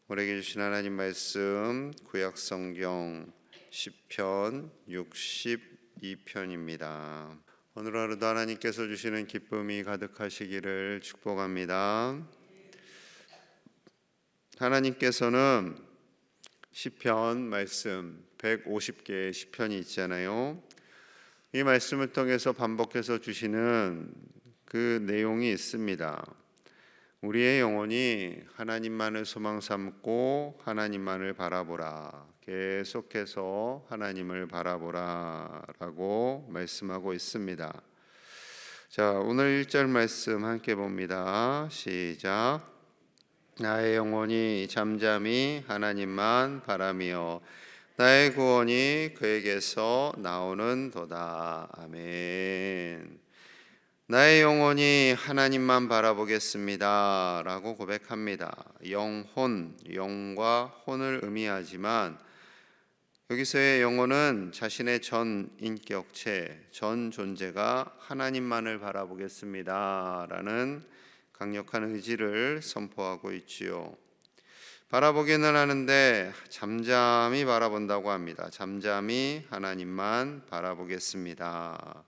우리에게 주신 하나님 말씀 구약성경 시편 62편입니다. 오늘 하루도 하나님께서 주시는 기쁨이 가득하시기를 축복합니다. 하나님께서는 시편 말씀 150개의 시편이 있잖아요. 이 말씀을 통해서 반복해서 주시는 그 내용이 있습니다. 우리의 영혼이 하나님만을 소망 삼고 하나님만을 바라보라. 계속해서 하나님을 바라보라 라고 말씀하고 있습니다. 자, 오늘 1절 말씀 함께 봅니다. 시작. 나의 영혼이 잠잠히 하나님만 바라며 나의 구원이 그에게서 나오는도다. 아멘. 나의 영혼이 하나님만 바라보겠습니다 라고 고백합니다. 영혼, 영과 혼을 의미하지만 여기서의 영혼은 자신의 전 인격체, 전 존재가 하나님만을 바라보겠습니다 라는 강력한 의지를 선포하고 있지요. 바라보기는 하는데 잠잠히 바라본다고 합니다. 잠잠히 하나님만 바라보겠습니다.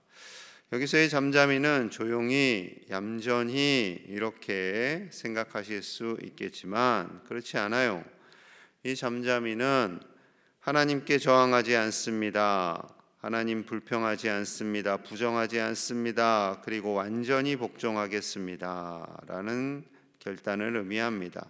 여기서의 잠잠히는 조용히 얌전히 이렇게 생각하실 수 있겠지만 그렇지 않아요. 이 잠잠히는 하나님께 저항하지 않습니다. 하나님 불평하지 않습니다. 부정하지 않습니다. 그리고 완전히 복종하겠습니다 라는 결단을 의미합니다.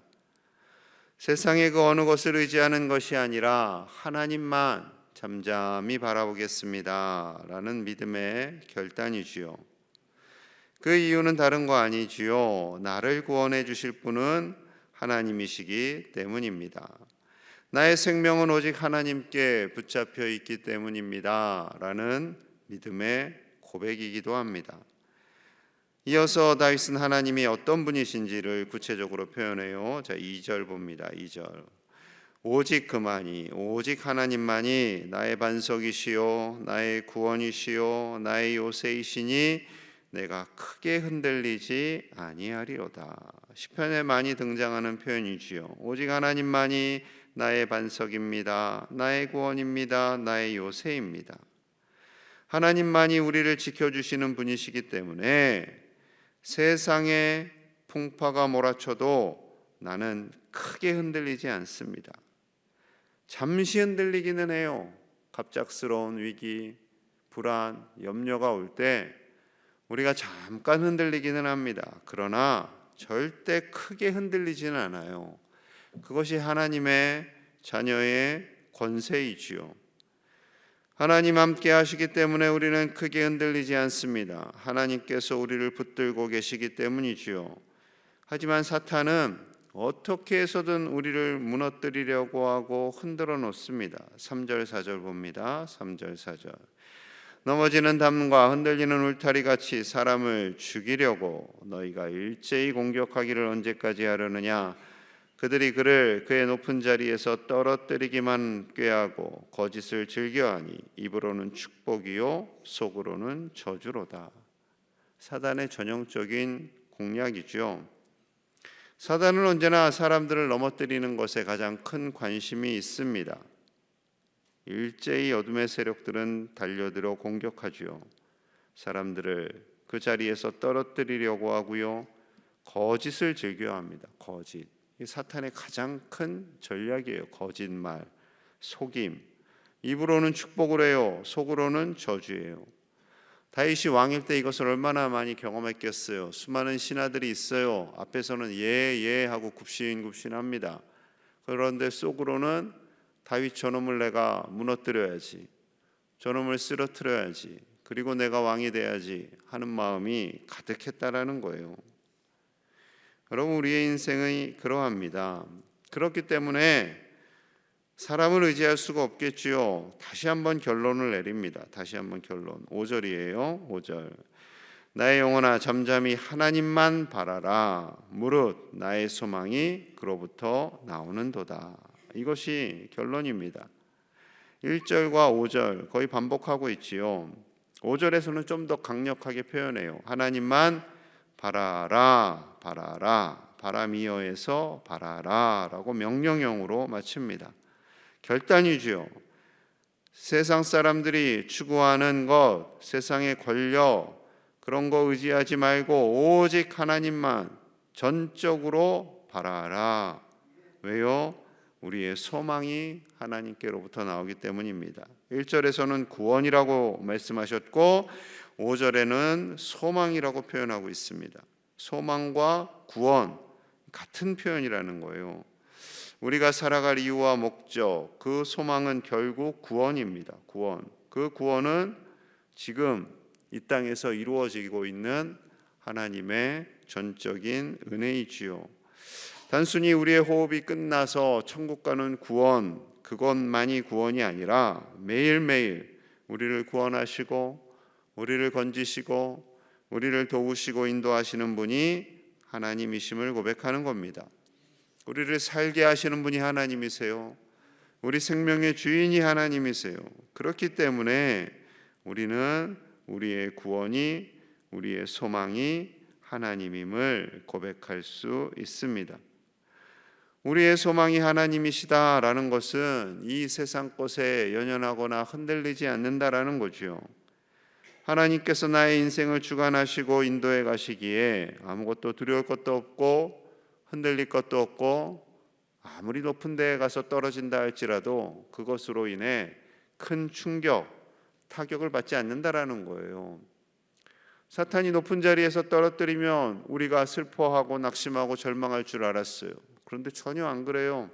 세상의 그 어느 것을 의지하는 것이 아니라 하나님만 잠잠히 바라보겠습니다 라는 믿음의 결단이지요. 그 이유는 다른 거 아니지요. 나를 구원해 주실 분은 하나님이시기 때문입니다. 나의 생명은 오직 하나님께 붙잡혀 있기 때문입니다 라는 믿음의 고백이기도 합니다. 이어서 다윗은 하나님이 어떤 분이신지를 구체적으로 표현해요. 자, 2절 봅니다. 2절. 오직 그만이, 오직 하나님만이 나의 반석이시요 나의 구원이시요 나의 요새이시니 내가 크게 흔들리지 아니하리로다. 시편에 많이 등장하는 표현이지요. 오직 하나님만이 나의 반석입니다. 나의 구원입니다. 나의 요새입니다. 하나님만이 우리를 지켜주시는 분이시기 때문에 세상의 풍파가 몰아쳐도 나는 크게 흔들리지 않습니다. 잠시 흔들리기는 해요. 갑작스러운 위기, 불안, 염려가 올 때 우리가 잠깐 흔들리기는 합니다. 그러나 절대 크게 흔들리지는 않아요. 그것이 하나님의 자녀의 권세이지요. 하나님 함께 하시기 때문에 우리는 크게 흔들리지 않습니다. 하나님께서 우리를 붙들고 계시기 때문이지요. 하지만 사탄은 어떻게 해서든 우리를 무너뜨리려고 하고 흔들어 놓습니다. 3절 4절 봅니다. 3절 4절. 넘어지는 담과 흔들리는 울타리 같이 사람을 죽이려고 너희가 일제히 공격하기를 언제까지 하려느냐. 그들이 그를 그의 높은 자리에서 떨어뜨리기만 꾀하고 거짓을 즐겨하니 입으로는 축복이요 속으로는 저주로다. 사단의 전형적인 공략이죠. 사단은 언제나 사람들을 넘어뜨리는 것에 가장 큰 관심이 있습니다. 일제히 어둠의 세력들은 달려들어 공격하지요. 사람들을 그 자리에서 떨어뜨리려고 하고요. 거짓을 즐겨합니다. 거짓. 이 사탄의 가장 큰 전략이에요. 거짓말, 속임. 입으로는 축복을 해요. 속으로는 저주예요. 다윗이 왕일 때 이것을 얼마나 많이 경험했겠어요. 수많은 신하들이 있어요. 앞에서는 예 하고 굽신굽신합니다. 그런데 속으로는 다윗 저놈을 내가 무너뜨려야지, 저놈을 쓰러뜨려야지, 그리고 내가 왕이 돼야지 하는 마음이 가득했다라는 거예요. 여러분, 우리의 인생이 그러합니다. 그렇기 때문에 사람을 의지할 수가 없겠지요. 다시 한번 결론을 내립니다. 다시 한번 결론. 5절이에요. 5절. 나의 영혼아 잠잠히 하나님만 바라라. 무릇 나의 소망이 그로부터 나오는도다. 이것이 결론입니다. 1절과 5절 거의 반복하고 있지요. 5절에서는 좀 더 강력하게 표현해요. 하나님만 바라라, 바라라, 바라미어에서 바라라 라고 명령형으로 마칩니다. 결단이지요. 세상 사람들이 추구하는 것, 세상의 권력, 그런 거 의지하지 말고 오직 하나님만 전적으로 바라라. 왜요? 우리의 소망이 하나님께로부터 나오기 때문입니다. 1절에서는 구원이라고 말씀하셨고 5절에는 소망이라고 표현하고 있습니다. 소망과 구원 같은 표현이라는 거예요. 우리가 살아갈 이유와 목적, 그 소망은 결국 구원입니다. 구원. 그 구원은 지금 이 땅에서 이루어지고 있는 하나님의 전적인 은혜이지요. 단순히 우리의 호흡이 끝나서 천국 가는 구원, 그것만이 구원이 아니라 매일매일 우리를 구원하시고 우리를 건지시고 우리를 도우시고 인도하시는 분이 하나님이심을 고백하는 겁니다. 우리를 살게 하시는 분이 하나님이세요. 우리 생명의 주인이 하나님이세요. 그렇기 때문에 우리는 우리의 구원이, 우리의 소망이 하나님임을 고백할 수 있습니다. 우리의 소망이 하나님이시다라는 것은 이 세상 것에 연연하거나 흔들리지 않는다라는 거죠. 하나님께서 나의 인생을 주관하시고 인도해 가시기에 아무것도 두려울 것도 없고 흔들릴 것도 없고, 아무리 높은 데에 가서 떨어진다 할지라도 그것으로 인해 큰 충격, 타격을 받지 않는다라는 거예요. 사탄이 높은 자리에서 떨어뜨리면 우리가 슬퍼하고 낙심하고 절망할 줄 알았어요. 그런데 전혀 안 그래요.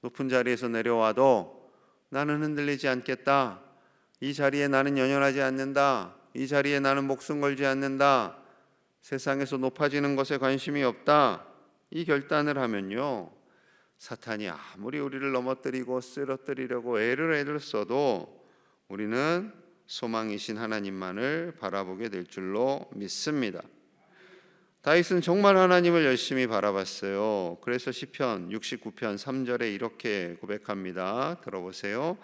높은 자리에서 내려와도 나는 흔들리지 않겠다. 이 자리에 나는 연연하지 않는다. 이 자리에 나는 목숨 걸지 않는다. 세상에서 높아지는 것에 관심이 없다. 이 결단을 하면요, 사탄이 아무리 우리를 넘어뜨리고 쓰러뜨리려고 애를 써도 우리는 소망이신 하나님만을 바라보게 될 줄로 믿습니다. 다윗은 정말 하나님을 열심히 바라봤어요. 그래서 시편 69편 3절에 이렇게 고백합니다. 들어보세요.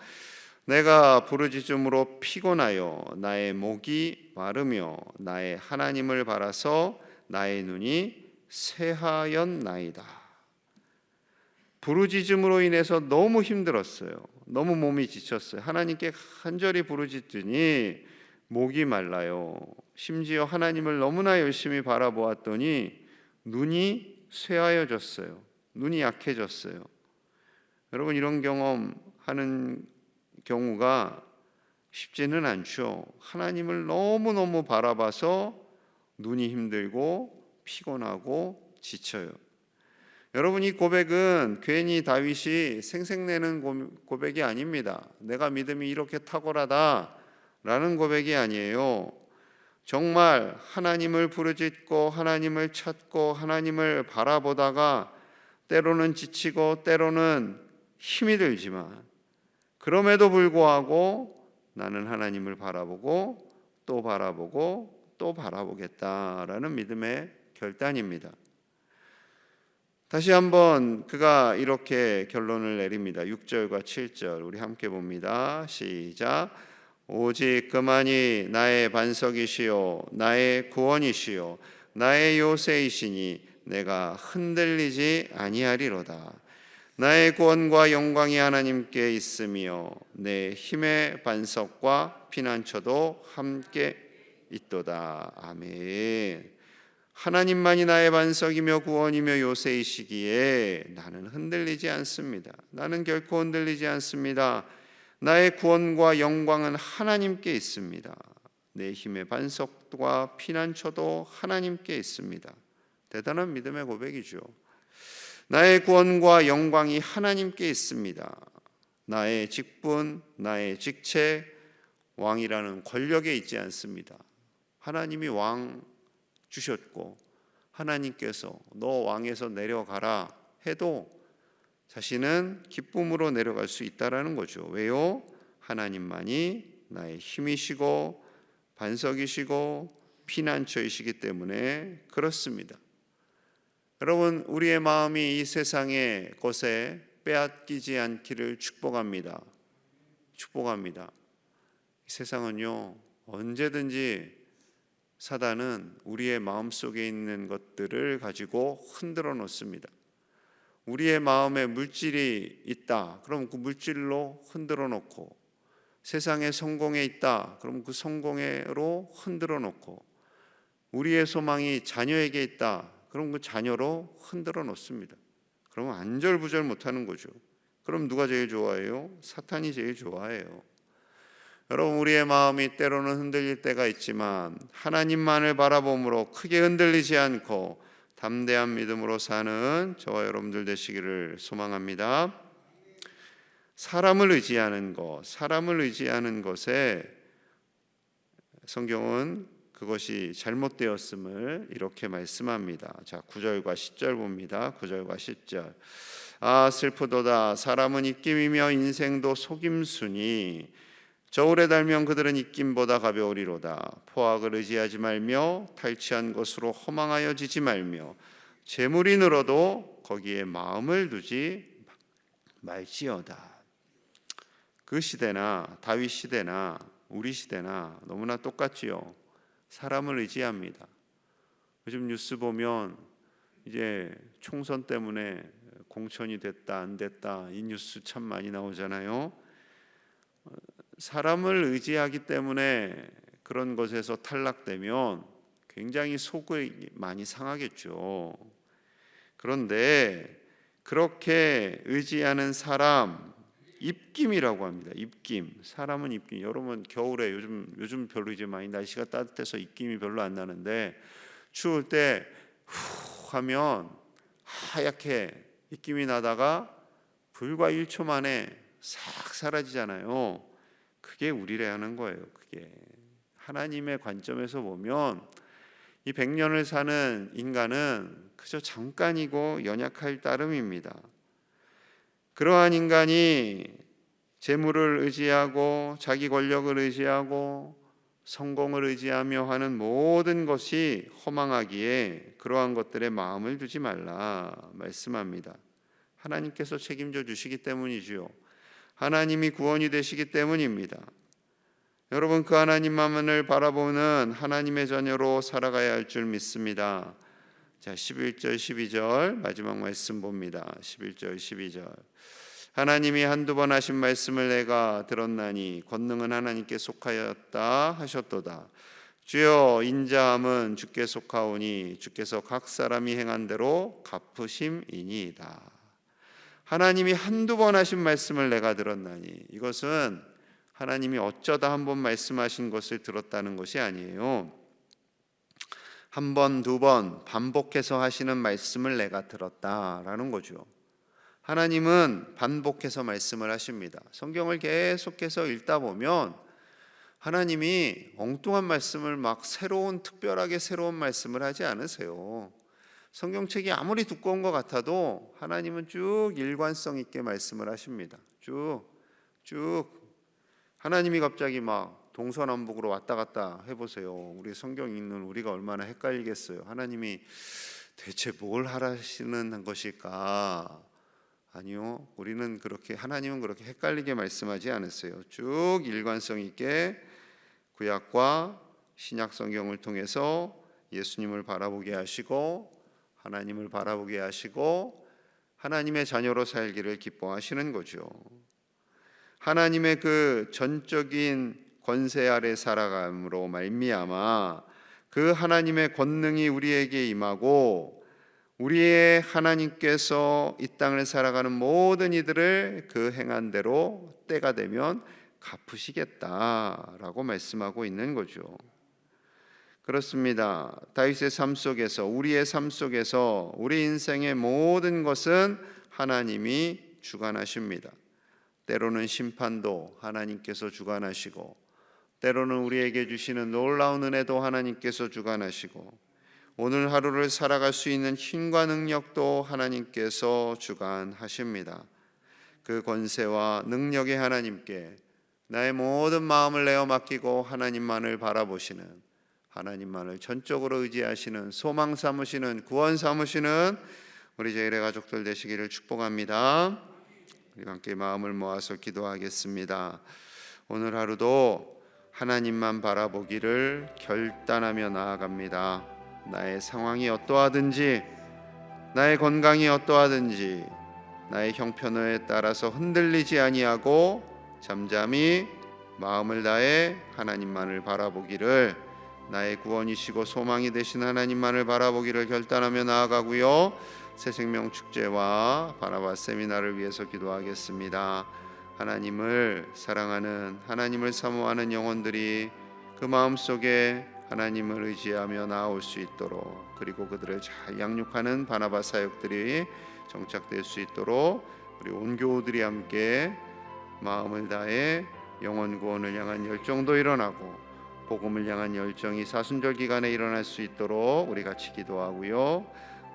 내가 부르짖음으로 피곤하여 나의 목이 마르며 나의 하나님을 바라서 나의 눈이 새하였나이다. 부르짖음으로 인해서 너무 힘들었어요. 너무 몸이 지쳤어요. 하나님께 간절히 부르짖더니 목이 말라요. 심지어 하나님을 너무나 열심히 바라보았더니 눈이 쇠하여졌어요. 눈이 약해졌어요. 여러분, 이런 경험하는 경우가 쉽지는 않죠. 하나님을 너무너무 바라봐서 눈이 힘들고 피곤하고 지쳐요. 여러분, 이 고백은 괜히 다윗이 생색내는 고백이 아닙니다. 내가 믿음이 이렇게 탁월하다라는 고백이 아니에요. 정말 하나님을 부르짖고 하나님을 찾고 하나님을 바라보다가 때로는 지치고 때로는 힘이 들지만 그럼에도 불구하고 나는 하나님을 바라보고 또 바라보고 또 바라보겠다라는 믿음의 결단입니다. 다시 한번 그가 이렇게 결론을 내립니다. 6절과 7절 우리 함께 봅니다. 시작. 오직 그만이 나의 반석이시요 나의 구원이시요 나의 요새이시니 내가 흔들리지 아니하리로다. 나의 구원과 영광이 하나님께 있으며 내 힘의 반석과 피난처도 함께 있도다. 아멘. 하나님만이 나의 반석이며 구원이며 요새이시기에 나는 흔들리지 않습니다. 나는 결코 흔들리지 않습니다. 나의 구원과 영광은 하나님께 있습니다. 내 힘의 반석과 피난처도 하나님께 있습니다. 대단한 믿음의 고백이죠. 나의 구원과 영광이 하나님께 있습니다. 나의 직분, 나의 직책, 왕이라는 권력에 있지 않습니다. 하나님이 왕 주셨고 하나님께서 너 왕에서 내려가라 해도 자신은 기쁨으로 내려갈 수 있다라는 거죠. 왜요? 하나님만이 나의 힘이시고 반석이시고 피난처이시기 때문에 그렇습니다. 여러분, 우리의 마음이 이 세상의 것에 빼앗기지 않기를 축복합니다. 축복합니다. 이 세상은요, 언제든지 사단은 우리의 마음속에 있는 것들을 가지고 흔들어 놓습니다. 우리의 마음에 물질이 있다. 그럼 그 물질로 흔들어 놓고, 세상에 성공에 있다. 그럼 그 성공으로 흔들어 놓고, 우리의 소망이 자녀에게 있다. 그럼 그 자녀로 흔들어 놓습니다. 그러면 안절부절 못하는 거죠. 그럼 누가 제일 좋아해요? 사탄이 제일 좋아해요. 여러분, 우리의 마음이 때로는 흔들릴 때가 있지만 하나님만을 바라봄으로 크게 흔들리지 않고 담대한 믿음으로 사는 저와 여러분들 되시기를 소망합니다. 사람을 의지하는 것에 성경은 그것이 잘못되었음을 이렇게 말씀합니다. 자, 9절과 10절 봅니다. 9절과 10절. 아, 슬프도다. 사람은 입김이며 인생도 속임수니 저울에 달면 그들은 입김보다 가벼우리로다. 포악을 의지하지 말며 탈취한 것으로 허망하여 지지 말며 재물이 늘어도 거기에 마음을 두지 말지어다. 그 시대나 다윗 시대나 우리 시대나 너무나 똑같지요. 사람을 의지합니다. 요즘 뉴스 보면 이제 총선 때문에 공천이 됐다 안 됐다 이 뉴스 참 많이 나오잖아요. 사람을 의지하기 때문에 그런 것에서 탈락되면 굉장히 속이 많이 상하겠죠. 그런데 그렇게 의지하는 사람, 입김이라고 합니다. 입김. 사람은 입김. 여러분 겨울에 요즘 별로 이제 많이 날씨가 따뜻해서 입김이 별로 안 나는데 추울 때 후 하면 하얗게 입김이 나다가 불과 1초 만에 싹 사라지잖아요. 그게 우리라는 거예요. 그게 하나님의 관점에서 보면 이 100년을 사는 인간은 그저 잠깐이고 연약할 따름입니다. 그러한 인간이 재물을 의지하고 자기 권력을 의지하고 성공을 의지하며 하는 모든 것이 허망하기에 그러한 것들에 마음을 두지 말라 말씀합니다. 하나님께서 책임져 주시기 때문이지요. 하나님이 구원이 되시기 때문입니다. 여러분, 그 하나님만을 바라보는 하나님의 자녀로 살아가야 할 줄 믿습니다. 자, 11절 12절 마지막 말씀 봅니다. 11절 12절. 하나님이 한두 번 하신 말씀을 내가 들었나니 권능은 하나님께 속하였다 하셨도다. 주여, 인자함은 주께 속하오니 주께서 각 사람이 행한 대로 갚으심이니이다. 하나님이 한두 번 하신 말씀을 내가 들었나니, 이것은 하나님이 어쩌다 한 번 말씀하신 것을 들었다는 것이 아니에요. 한 번, 두 번 반복해서 하시는 말씀을 내가 들었다라는 거죠. 하나님은 반복해서 말씀을 하십니다. 성경을 계속해서 읽다 보면 하나님이 엉뚱한 말씀을 막 특별하게 새로운 말씀을 하지 않으세요. 성경책이 아무리 두꺼운 것 같아도 하나님은 쭉 일관성 있게 말씀을 하십니다. 쭉 하나님이 갑자기 막 동서남북으로 왔다 갔다 해보세요. 우리 성경 읽는 우리가 얼마나 헷갈리겠어요. 하나님이 대체 뭘 하시는 것일까? 아니요, 하나님은 그렇게 헷갈리게 말씀하지 않으세요. 쭉 일관성 있게 구약과 신약 성경을 통해서 예수님을 바라보게 하시고 하나님을 바라보게 하시고 하나님의 자녀로 살기를 기뻐하시는 거죠. 하나님의 그 전적인 권세 아래 살아감으로 말미암아 그 하나님의 권능이 우리에게 임하고 우리의 하나님께서 이 땅을 살아가는 모든 이들을 그 행한 대로 때가 되면 갚으시겠다라고 말씀하고 있는 거죠. 그렇습니다. 다윗의 삶 속에서, 우리의 삶 속에서 우리 인생의 모든 것은 하나님이 주관하십니다. 때로는 심판도 하나님께서 주관하시고 때로는 우리에게 주시는 놀라운 은혜도 하나님께서 주관하시고 오늘 하루를 살아갈 수 있는 힘과 능력도 하나님께서 주관하십니다. 그 권세와 능력의 하나님께 나의 모든 마음을 내어 맡기고 하나님만을 바라보시는, 하나님만을 전적으로 의지하시는, 소망 삼으시는, 구원 삼으시는 우리 제일의 가족들 되시기를 축복합니다. 우리 함께 마음을 모아서 기도하겠습니다. 오늘 하루도 하나님만 바라보기를 결단하며 나아갑니다. 나의 상황이 어떠하든지, 나의 건강이 어떠하든지, 나의 형편에 따라서 흔들리지 아니하고 잠잠히 마음을 다해 하나님만을 바라보기를, 나의 구원이시고 소망이 되신 하나님만을 바라보기를 결단하며 나아가고요. 새생명 축제와 바나바 세미나를 위해서 기도하겠습니다. 하나님을 사랑하는, 하나님을 사모하는 영혼들이 그 마음속에 하나님을 의지하며 나아올 수 있도록, 그리고 그들을 잘 양육하는 바나바 사역들이 정착될 수 있도록 우리 온 교우들이 함께 마음을 다해 영혼 구원을 향한 열정도 일어나고 복음을 향한 열정이 사순절 기간에 일어날 수 있도록 우리 같이 기도하고요.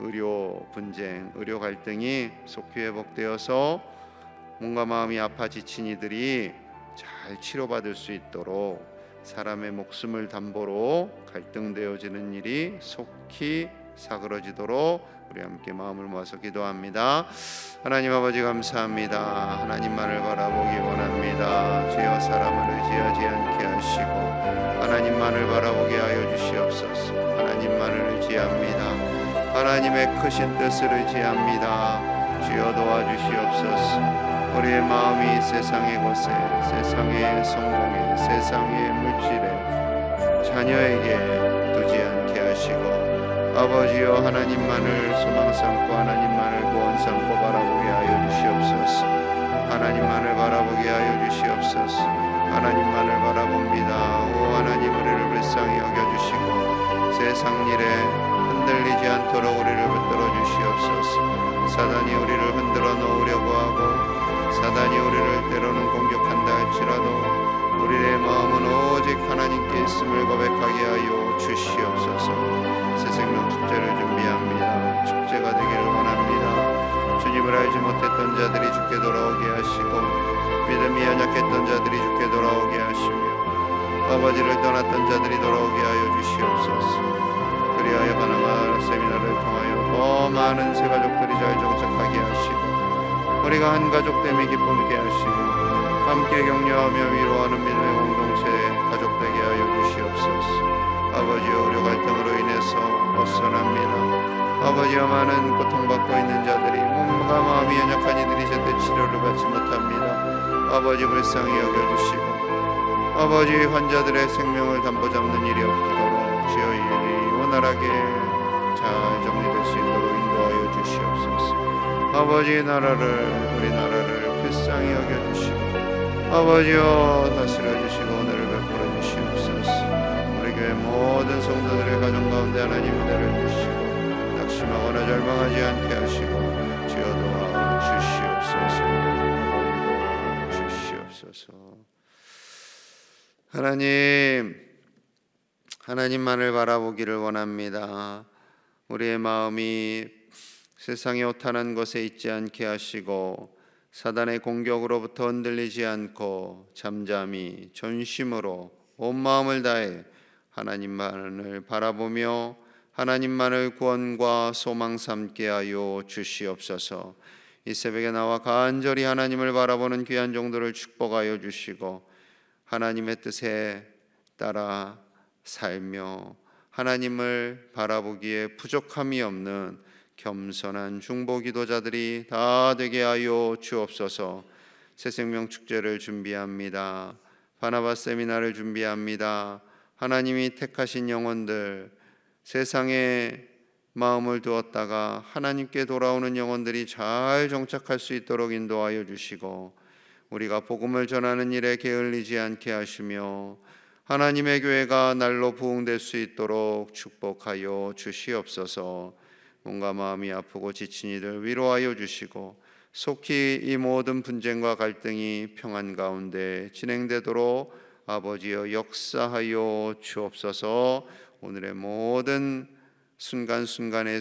의료 분쟁, 의료 갈등이 속히 회복되어서 몸과 마음이 아파 지친 이들이 잘 치료받을 수 있도록, 사람의 목숨을 담보로 갈등되어지는 일이 속히 사그러지도록 우리 함께 마음을 모아서 기도합니다. 하나님 아버지 감사합니다. 하나님만을 바라보기 원합니다. 주여 사람을 의지하지 않게 하시고 하나님만을 바라보게 하여 주시옵소서. 하나님만을 의지합니다. 하나님의 크신 뜻을 의지합니다. 주여 도와주시옵소서. 우리의 마음이 세상의 것에, 세상의 성공에, 세상의 물질에, 자녀에게 두지 않게 하시고 아버지여 하나님만을 소망 삼고 하나님만을 구원 삼고 바라보게 하여 주시옵소서. 하나님만을 바라보게 하여 주시옵소서. 하나님만을 바라봅니다. 오 하나님, 우리를 불쌍히 여겨주시고 세상 일에 흔들리지 않도록 우리를 붙들어 주시옵소서. 사단이 우리를 흔들어 놓으려고 하고 사단이 우리를 때로는 공격한다 할지라도 우리의 마음은 오직 하나님께 있음을 고백하게 하여 주시옵소서. 새생명 축제를 준비합니다. 축제가 되기를 원합니다. 주님을 알지 못했던 자들이 주께 돌아오게 하시고 믿음이 연약했던 자들이 주께 돌아오게 하시며 아버지를 떠났던 자들이 돌아오게 하여 주시옵소서. 그리하여 바나바 세미나를 통하여 더 많은 새 가족들이 잘 정착하게 하시고 우리가 한 가족됨이 기쁨있게 하시고 함께 격려하며 위로하는 믿음의 공동체 가족되게 하여 주시옵소서. 아버지여 의료 갈등으로 인해서 벗어납니다. 아버지여 많은 고통받고 있는 자들이 몸과 마음이 연약한 이들이 제때 치료를 받지 못합니다. 아버지 불쌍히 여겨주시고 아버지 환자들의 생명을 담보잡는 일이 없도록 주여 이 일이 원활하게 잘 정리될 수 있도록 인도하여 주시옵소서. 아버지의 나라를, 우리나라를 불쌍히 여겨주시고 아버지여 다스려 주시고 오늘을 베풀어 주시옵소서. 우리 교회 모든 성도들의 가정 가운데 하나님 은혜를 주시고 낙심하거나 절망하지 않게 하시고 주여 도와 주시옵소서. 도와 주시옵소서. 하나님만을 바라보기를 원합니다. 우리의 마음이 세상의 오탄한 것에 있지 않게 하시고 사단의 공격으로부터 흔들리지 않고 잠잠히 전심으로 온 마음을 다해 하나님만을 바라보며 하나님만을 구원과 소망 삼게 하여 주시옵소서. 이 새벽에 나와 간절히 하나님을 바라보는 귀한 종들을 축복하여 주시고 하나님의 뜻에 따라 살며 하나님을 바라보기에 부족함이 없는 겸손한 중보 기도자들이 다 되게 하여 주옵소서. 새생명 축제를 준비합니다. 바나바 세미나를 준비합니다. 하나님이 택하신 영혼들, 세상에 마음을 두었다가 하나님께 돌아오는 영혼들이 잘 정착할 수 있도록 인도하여 주시고 우리가 복음을 전하는 일에 게을리지 않게 하시며 하나님의 교회가 날로 부흥될 수 있도록 축복하여 주시옵소서. 몸과 마음이 아프고 지친 이들 위로하여 주시고 속히 이 모든 분쟁과 갈등이 평안 가운데 진행되도록 아버지여 역사하여 주옵소서. 오늘의 모든 순간순간의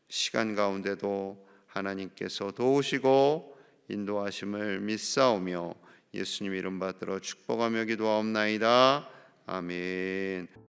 시간 가운데도 하나님께서 도우시고 인도하심을 믿사오며 예수님 이름 받들어 축복하며 기도하옵나이다. 아멘.